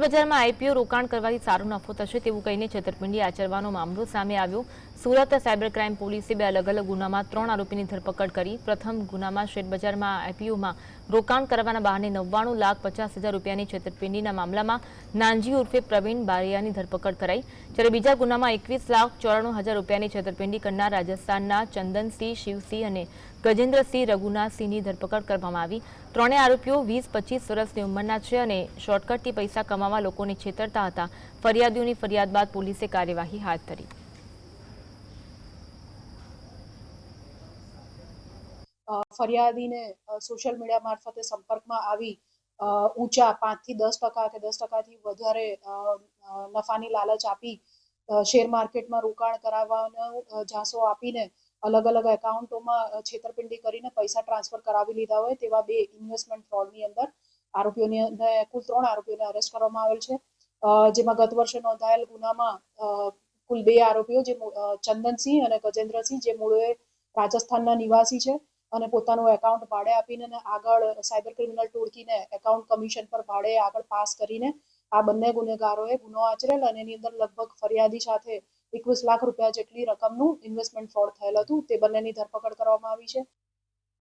બજારમાં આઈપીઓ રોકાણ કરવાથી સારો નફો થશે તેવું કહીને છેતરપિંડી આચરવાનો મામલો સામે આવ્યો। સુરત સાયબર ક્રાઇમ પોલીસે બે અલગ અલગ ગુનામાં 3 આરોપીની ધરપકડ કરી। પ્રથમ ગુનામાં શેરબજારમાં આઈપીઓમાં રોકાણ કરવાના બહાને 99,50,000 રૂપિયાની છેતરપિંડીના મામલામાં નાનજી ઉર્ફે પ્રવીણ બારિયાની ધરપકડ કરાઈ। જ્યારે બીજા ગુનામાં 21,94,000 રૂપિયાની છેતરપિંડી કરનાર રાજસ્થાનના ચંદનસિંહ, શિવસિંહ અને ગજેન્દ્રસિંહ રઘુનાથસિંહની ધરપકડ કરવામાં આવી। ત્રણેય આરોપીઓ 20-25 વર્ષની ઉંમરના છે અને શોર્ટકટથી પૈસા કમાવા લોકોને છેતરતા હતા। ફરિયાદીઓની ફરિયાદ બાદ પોલીસે કાર્યવાહી હાથ ધરી। ફરિયાદીને સોશિયલ મીડિયા મારફતે સંપર્કમાં આવી ઊંચા 5 થી 10% કે 10%થી વધારે નફાની લાલચ આપી શેર માર્કેટમાં રોકાણ કરાવવાનો ઝાંસો આપીને અલગ અલગ એકાઉન્ટોમાં છેતરપિંડી કરીને પૈસા ટ્રાન્સફર કરાવી લીધા હોય તેવા બે ઇન્વેસ્ટમેન્ટ ફ્રોડની અંદર આરોપીઓને કુલ 3 આરોપીઓને અરેસ્ટ કરવામાં આવેલ છે। જેમાં ગત વર્ષે નોંધાયેલ ગુનામાં કુલ 2 આરોપીઓ જે ચંદનસિંહ અને ગજેન્દ્રસિંહ જે મૂળે રાજસ્થાનના નિવાસી છે અને પોતાનું એકાઉન્ટ ભાડે આપીને આગળ સાયબર ક્રિમિનલ ટોળકીને એકાઉન્ટ કમિશન પર ભાડે આગળ પાસ કરીને આ બંને ગુનેગારોએ ગુનો આચરેલ અને એની અંદર લગભગ ફરિયાદી સાથે 21 લાખ રૂપિયા જેટલી રકમનું ઇન્વેસ્ટમેન્ટ ફ્રોડ થયેલ હતું। તે બંનેની ધરપકડ કરવામાં આવી છે।